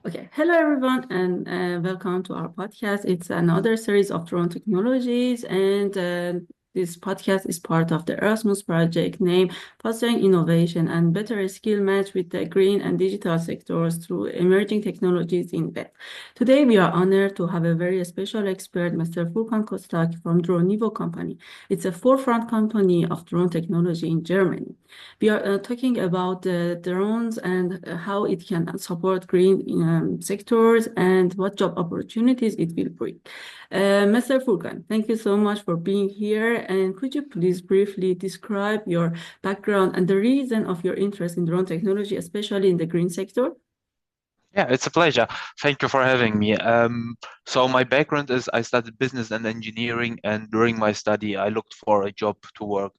Okay, hello everyone, and welcome to our podcast. It's another series of drone technologies, and this podcast is part of the Erasmus project named Fostering Innovation and Better Skill Match with the Green and Digital sectors through emerging technologies in depth. Today, we are honored to have a very special expert, Mr. Furkan Kostak from Dronevo company. It's a forefront company of drone technology in Germany. We are talking about the drones and how it can support green sectors and what job opportunities it will bring. Mr. Furkan, thank you so much for being here. And could you please briefly describe your background and the reason of your interest in drone technology, especially in the green sector? Yeah, it's a pleasure. Thank you for having me. So my background is I studied business and engineering, and during my study, I looked for a job to work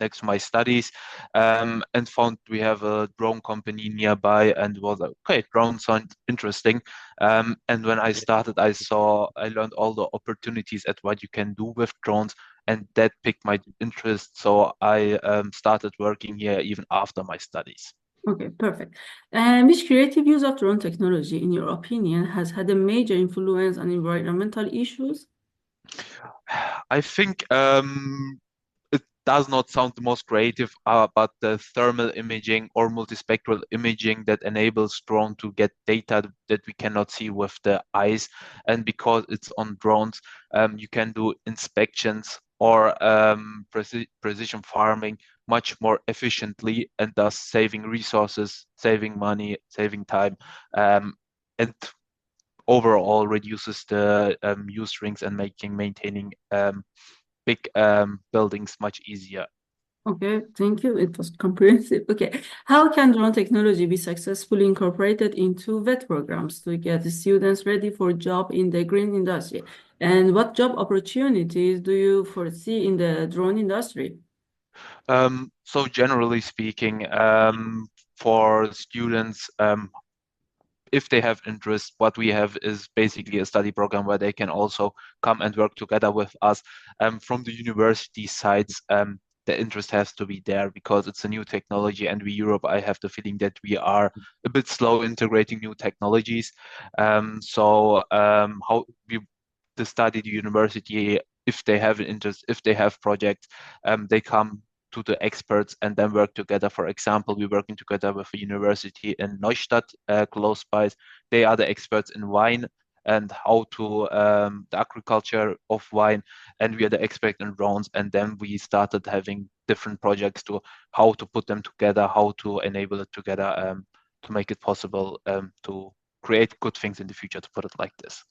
next to my studies, and found we have a drone company nearby, and was like, okay, drones sound interesting. And when I started, I learned all the opportunities at what you can do with drones, and that piqued my interest. So I started working here even after my studies. Okay, perfect. And which creative use of drone technology, in your opinion, has had a major influence on environmental issues? I think it does not sound the most creative, but the thermal imaging or multispectral imaging that enables drone to get data that we cannot see with the eyes. And because it's on drones, you can do inspections or precision farming much more efficiently, and thus saving resources, saving money, saving time, and overall reduces the use rings and making maintaining big buildings much easier. Okay, thank you. It was comprehensive. Okay, how can drone technology be successfully incorporated into VET programs to get the students ready for job in the green industry? And what job opportunities do you foresee in the drone industry? So generally speaking, for students, if they have interest, what we have is basically a study program where they can also come and work together with us. From the university sides, the interest has to be there because it's a new technology, and we Europe, I have the feeling that we are a bit slow integrating new technologies. How we the study the university, if they have an interest, if they have projects, they come to the experts and then work together. For example, we're working together with a university in Neustadt, close by. They are the experts in wine and how to the agriculture of wine, and we are the expert in drones. And then we started having different projects to how to put them together, how to enable it together, to make it possible to create good things in the future, to put it like this.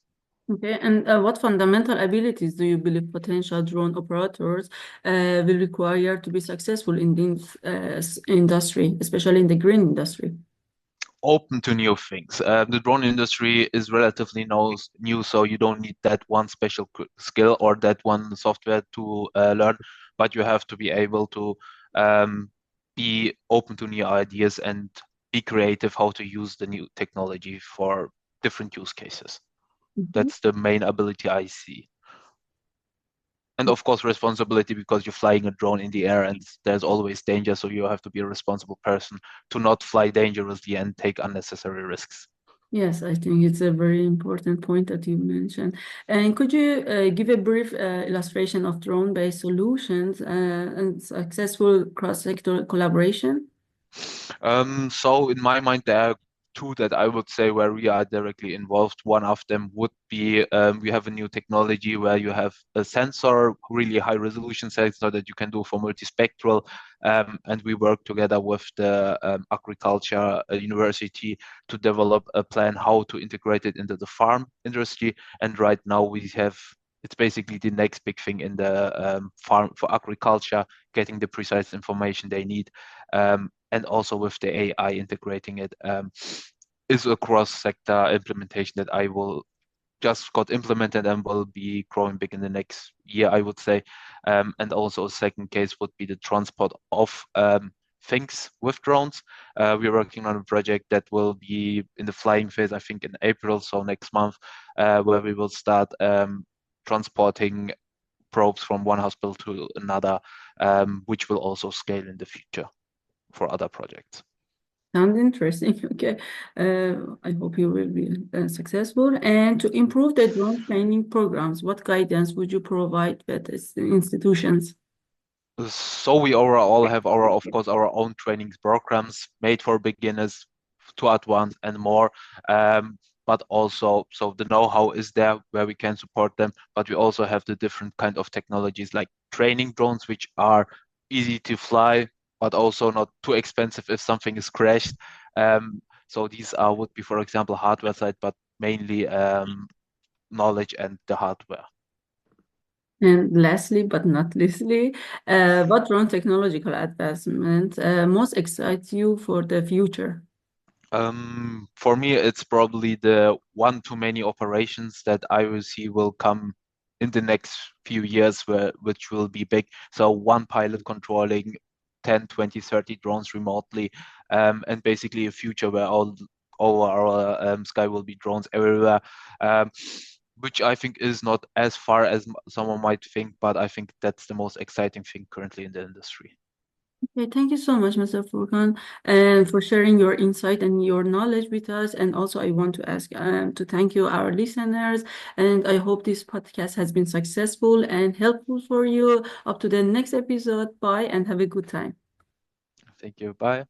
Okay, and what fundamental abilities do you believe potential drone operators will require to be successful in this industry, especially in the green industry? Open to new things. The drone industry is relatively new, so you don't need that one special skill or that one software to learn, but you have to be able to be open to new ideas and be creative how to use the new technology for different use cases. Mhm. That's the main ability I see. And of course, responsibility because you're flying a drone in the air and there's always danger. So you have to be a responsible person to not fly dangerously and take unnecessary risks. Yes, I think it's a very important point that you mentioned. And could you give a brief illustration of drone-based solutions and successful cross-sector collaboration? So in my mind, there are two that I would say where we are directly involved. One of them would be we have a new technology where you have a sensor, really high resolution sensor that you can do for multispectral. And we work together with the agriculture university to develop a plan how to integrate it into the farm industry. And right now we have it's basically the next big thing in the farm for agriculture, getting the precise information they need. And also with the AI integrating it, is a cross-sector implementation that I will just got implemented and will be growing big in the next year, I would say. And also a second case would be the transport of things with drones. We're working on a project that will be in the flying phase, I think in April, so next month, where we will start transporting probes from one hospital to another, which will also scale in the future for other projects. Sounds interesting. Okay. I hope you will be successful. And to improve the drone training programs, what guidance would you provide with these institutions? So we overall have our, of course, our own training programs made for beginners, to advanced and more. But also, so the know-how is there where we can support them. But we also have the different kind of technologies like training drones, which are easy to fly, but also not too expensive if something is crashed. So these are would be, for example, hardware side, but mainly knowledge and the hardware. And lastly, but not leastly, what drone technological advancement most excites you for the future? For me, it's probably the one too many operations that I will see will come in the next few years, which will be big. So one pilot controlling 10, 20, 30 drones remotely, and basically a future where all our sky will be drones everywhere, which I think is not as far as someone might think, but I think that's the most exciting thing currently in the industry. Okay, thank you so much, Mr. Furkan, and for sharing your insight and your knowledge with us. And also, I want to ask to thank you, our listeners. And I hope this podcast has been successful and helpful for you. Up to the next episode. Bye, and have a good time. Thank you. Bye.